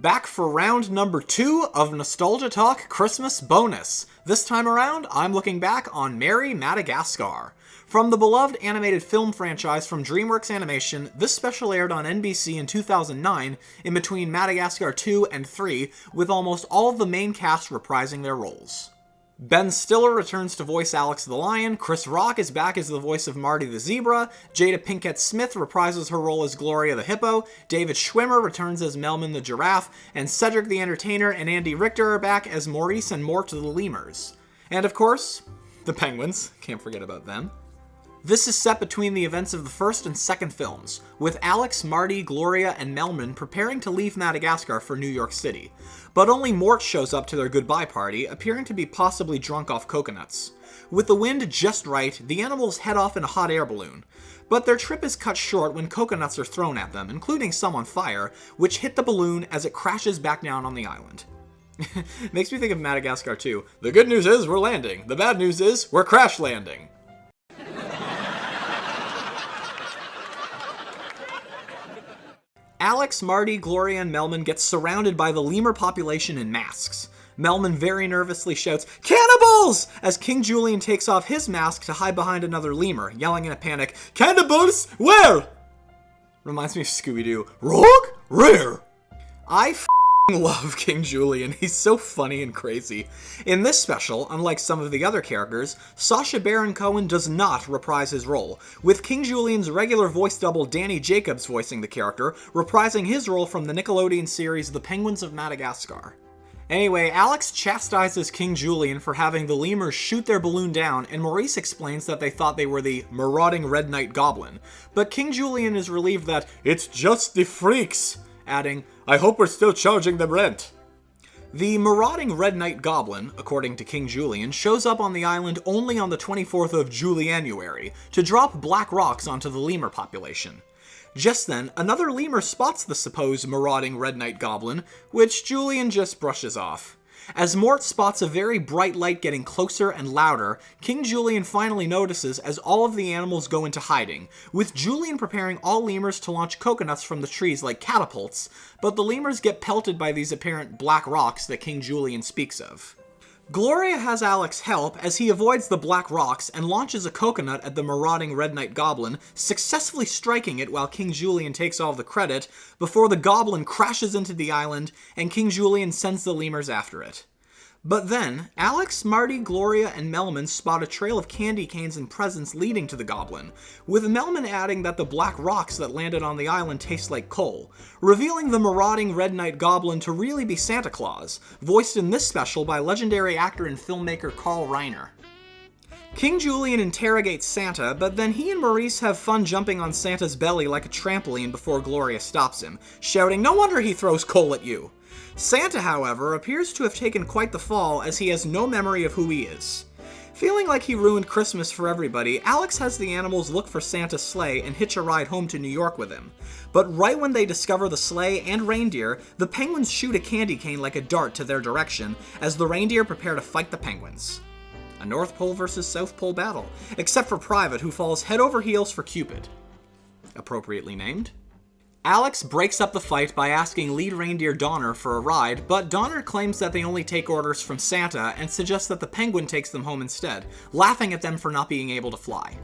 Back for round number 2 of Nostalgia Talk Christmas Bonus. This time around, I'm looking back on Merry Madagascar. From the beloved animated film franchise from DreamWorks Animation, this special aired on NBC in 2009, in between Madagascar 2 and 3, with almost all of the main cast reprising their roles. Ben Stiller returns to voice Alex the Lion, Chris Rock is back as the voice of Marty the Zebra, Jada Pinkett Smith reprises her role as Gloria the Hippo, David Schwimmer returns as Melman the Giraffe, and Cedric the Entertainer and Andy Richter are back as Maurice and Mort the Lemurs. And of course, the Penguins, can't forget about them. This is set between the events of the first and second films, with Alex, Marty, Gloria, and Melman preparing to leave Madagascar for New York City. But only Mort shows up to their goodbye party, appearing to be possibly drunk off coconuts. With the wind just right, the animals head off in a hot air balloon. But their trip is cut short when coconuts are thrown at them, including some on fire, which hit the balloon as it crashes back down on the island. Makes me think of Madagascar 2. The good news is we're landing. The bad news is we're crash landing. Alex, Marty, Gloria, and Melman get surrounded by the lemur population in masks. Melman very nervously shouts, "Cannibals!" as King Julian takes off his mask to hide behind another lemur, yelling in a panic, "Cannibals? Where?" Reminds me of Scooby-Doo. Rogue? Rare! I love King Julian. He's so funny and crazy. In this special, unlike some of the other characters, Sacha Baron Cohen does not reprise his role, with King Julian's regular voice double Danny Jacobs voicing the character, reprising his role from the Nickelodeon series The Penguins of Madagascar. Anyway, Alex chastises King Julian for having the lemurs shoot their balloon down, and Maurice explains that they thought they were the Marauding Red Night Goblin. But King Julian is relieved that it's just the freaks, adding, "I hope we're still charging them rent." The Marauding Red Night Goblin, according to King Julian, shows up on the island only on the 24th of Julianuary to drop black rocks onto the lemur population. Just then, another lemur spots the supposed Marauding Red Night Goblin, which Julian just brushes off. As Mort spots a very bright light getting closer and louder, King Julian finally notices as all of the animals go into hiding, with Julian preparing all lemurs to launch coconuts from the trees like catapults, but the lemurs get pelted by these apparent black rocks that King Julian speaks of. Gloria has Alex help as he avoids the black rocks and launches a coconut at the Marauding Red Night Goblin, successfully striking it while King Julian takes all the credit, before the goblin crashes into the island and King Julian sends the lemurs after it. But then, Alex, Marty, Gloria, and Melman spot a trail of candy canes and presents leading to the goblin, with Melman adding that the black rocks that landed on the island taste like coal, revealing the Marauding Red Night Goblin to really be Santa Claus, voiced in this special by legendary actor and filmmaker Carl Reiner. King Julian interrogates Santa, but then he and Maurice have fun jumping on Santa's belly like a trampoline before Gloria stops him, shouting, "No wonder he throws coal at you." Santa, however, appears to have taken quite the fall as he has no memory of who he is. Feeling like he ruined Christmas for everybody, Alex has the animals look for Santa's sleigh and hitch a ride home to New York with him. But right when they discover the sleigh and reindeer, the penguins shoot a candy cane like a dart to their direction as the reindeer prepare to fight the penguins. A North Pole versus South Pole battle, except for Private, who falls head over heels for Cupid. Appropriately named. Alex breaks up the fight by asking lead reindeer Donner for a ride, but Donner claims that they only take orders from Santa and suggests that the penguin takes them home instead, laughing at them for not being able to fly.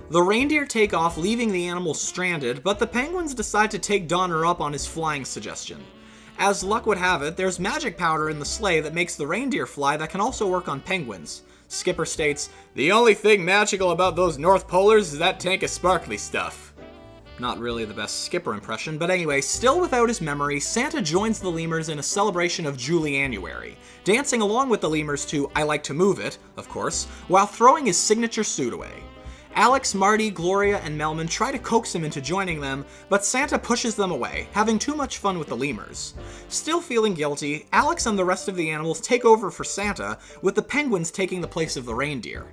The reindeer take off, leaving the animals stranded, but the penguins decide to take Donner up on his flying suggestion. As luck would have it, there's magic powder in the sleigh that makes the reindeer fly that can also work on penguins. Skipper states, "The only thing magical about those North Polars is that tank of sparkly stuff." Not really the best Skipper impression, but anyway, still without his memory, Santa joins the lemurs in a celebration of Julianuary, dancing along with the lemurs to "I Like to Move It," of course, while throwing his signature suit away. Alex, Marty, Gloria, and Melman try to coax him into joining them, but Santa pushes them away, having too much fun with the lemurs. Still feeling guilty, Alex and the rest of the animals take over for Santa, with the penguins taking the place of the reindeer.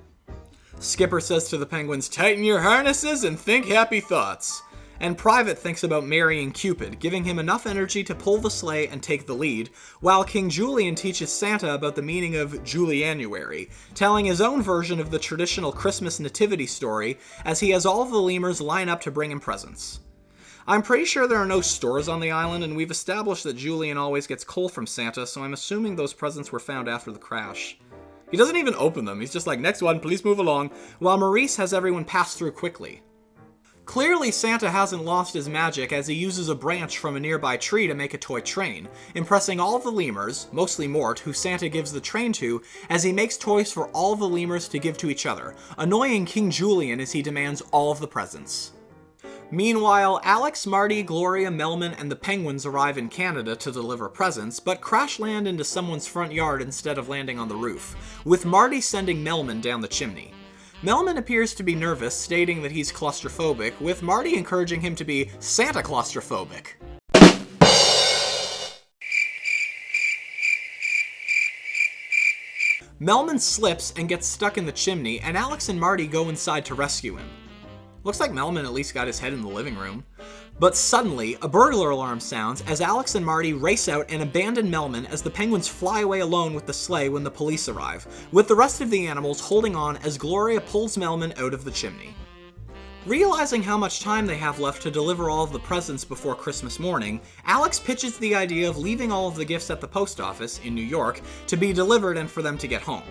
Skipper says to the penguins, "Tighten your harnesses and think happy thoughts." And Private thinks about marrying Cupid, giving him enough energy to pull the sleigh and take the lead, while King Julian teaches Santa about the meaning of Julianuary, telling his own version of the traditional Christmas nativity story as he has all of the lemurs line up to bring him presents. I'm pretty sure there are no stores on the island, and we've established that Julian always gets coal from Santa, so I'm assuming those presents were found after the crash. He doesn't even open them, he's just like, next one, please move along, while Maurice has everyone pass through quickly. Clearly, Santa hasn't lost his magic as he uses a branch from a nearby tree to make a toy train, impressing all of the lemurs, mostly Mort, who Santa gives the train to, as he makes toys for all of the lemurs to give to each other, annoying King Julian as he demands all of the presents. Meanwhile, Alex, Marty, Gloria, Melman, and the penguins arrive in Canada to deliver presents, but crash land into someone's front yard instead of landing on the roof, with Marty sending Melman down the chimney. Melman appears to be nervous, stating that he's claustrophobic, with Marty encouraging him to be Santa claustrophobic. Melman slips and gets stuck in the chimney, and Alex and Marty go inside to rescue him. Looks like Melman at least got his head in the living room. But suddenly, a burglar alarm sounds as Alex and Marty race out and abandon Melman as the penguins fly away alone with the sleigh when the police arrive, with the rest of the animals holding on as Gloria pulls Melman out of the chimney. Realizing how much time they have left to deliver all of the presents before Christmas morning, Alex pitches the idea of leaving all of the gifts at the post office in New York to be delivered and for them to get home.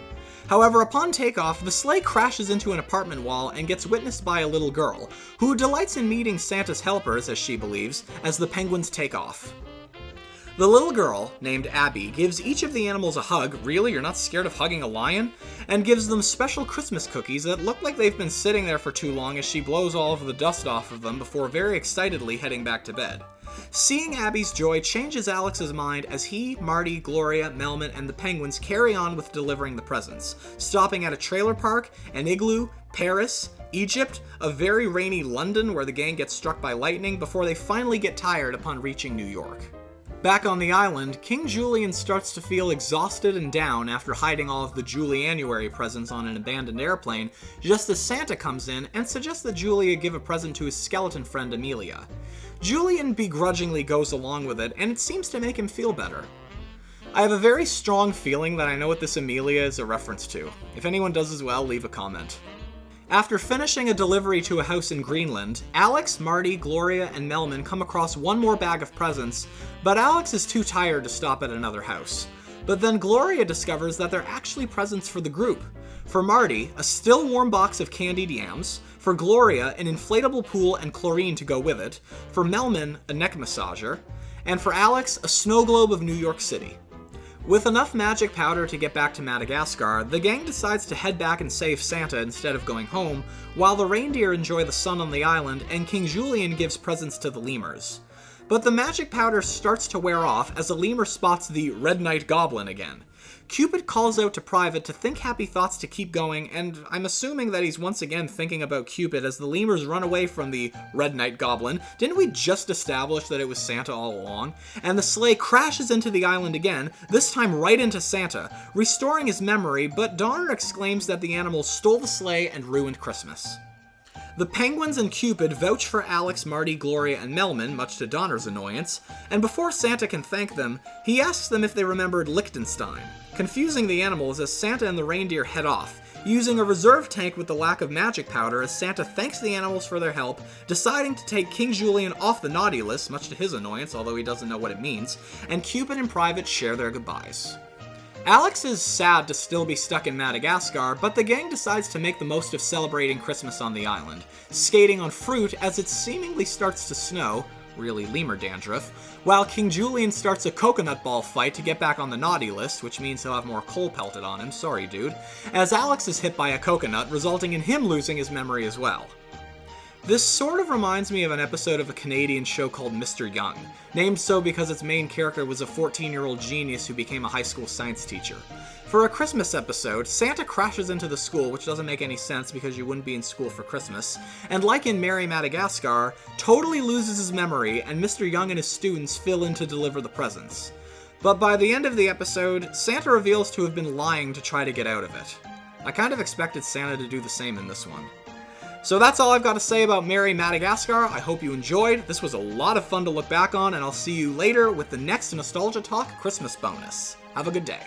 However, upon takeoff, the sleigh crashes into an apartment wall and gets witnessed by a little girl, who delights in meeting Santa's helpers, as she believes, as the penguins take off. The little girl, named Abby, gives each of the animals a hug. Really? You're not scared of hugging a lion? And gives them special Christmas cookies that look like they've been sitting there for too long as she blows all of the dust off of them before very excitedly heading back to bed. Seeing Abby's joy changes Alex's mind as he, Marty, Gloria, Melman, and the penguins carry on with delivering the presents, stopping at a trailer park, an igloo, Paris, Egypt, a very rainy London where the gang gets struck by lightning before they finally get tired upon reaching New York. Back on the island, King Julian starts to feel exhausted and down after hiding all of the Julianuary presents on an abandoned airplane, just as Santa comes in and suggests that Julia give a present to his skeleton friend Amelia. Julian begrudgingly goes along with it, and it seems to make him feel better. I have a very strong feeling that I know what this Amelia is a reference to. If anyone does as well, leave a comment. After finishing a delivery to a house in Greenland, Alex, Marty, Gloria, and Melman come across one more bag of presents, but Alex is too tired to stop at another house. But then Gloria discovers that they're actually presents for the group. For Marty, a still warm box of candied yams. For Gloria, an inflatable pool and chlorine to go with it. For Melman, a neck massager. And for Alex, a snow globe of New York City. With enough magic powder to get back to Madagascar, the gang decides to head back and save Santa instead of going home, while the reindeer enjoy the sun on the island and King Julian gives presents to the lemurs. But the magic powder starts to wear off as a lemur spots the Red Night Goblin again. Cupid calls out to Private to think happy thoughts to keep going, and I'm assuming that he's once again thinking about Cupid as the lemurs run away from the Red Night Goblin. Didn't we just establish that it was Santa all along? And the sleigh crashes into the island again, this time right into Santa, restoring his memory, but Donner exclaims that the animals stole the sleigh and ruined Christmas. The penguins and Cupid vouch for Alex, Marty, Gloria, and Melman, much to Donner's annoyance, and before Santa can thank them, he asks them if they remembered Liechtenstein, confusing the animals as Santa and the reindeer head off, using a reserve tank with the lack of magic powder as Santa thanks the animals for their help, deciding to take King Julian off the naughty list, much to his annoyance, although he doesn't know what it means, and Cupid and Private share their goodbyes. Alex is sad to still be stuck in Madagascar, but the gang decides to make the most of celebrating Christmas on the island, skating on fruit as it seemingly starts to snow, really lemur dandruff, while King Julian starts a coconut ball fight to get back on the naughty list, which means he'll have more coal pelted on him, sorry dude, as Alex is hit by a coconut, resulting in him losing his memory as well. This sort of reminds me of an episode of a Canadian show called Mr. Young, named so because its main character was a 14-year-old genius who became a high school science teacher. For a Christmas episode, Santa crashes into the school, which doesn't make any sense because you wouldn't be in school for Christmas, and like in Merry Madagascar, totally loses his memory and Mr. Young and his students fill in to deliver the presents. But by the end of the episode, Santa reveals to have been lying to try to get out of it. I kind of expected Santa to do the same in this one. So that's all I've got to say about Merry Madagascar. I hope you enjoyed. This was a lot of fun to look back on, and I'll see you later with the next Nostalgia Talk Christmas bonus. Have a good day.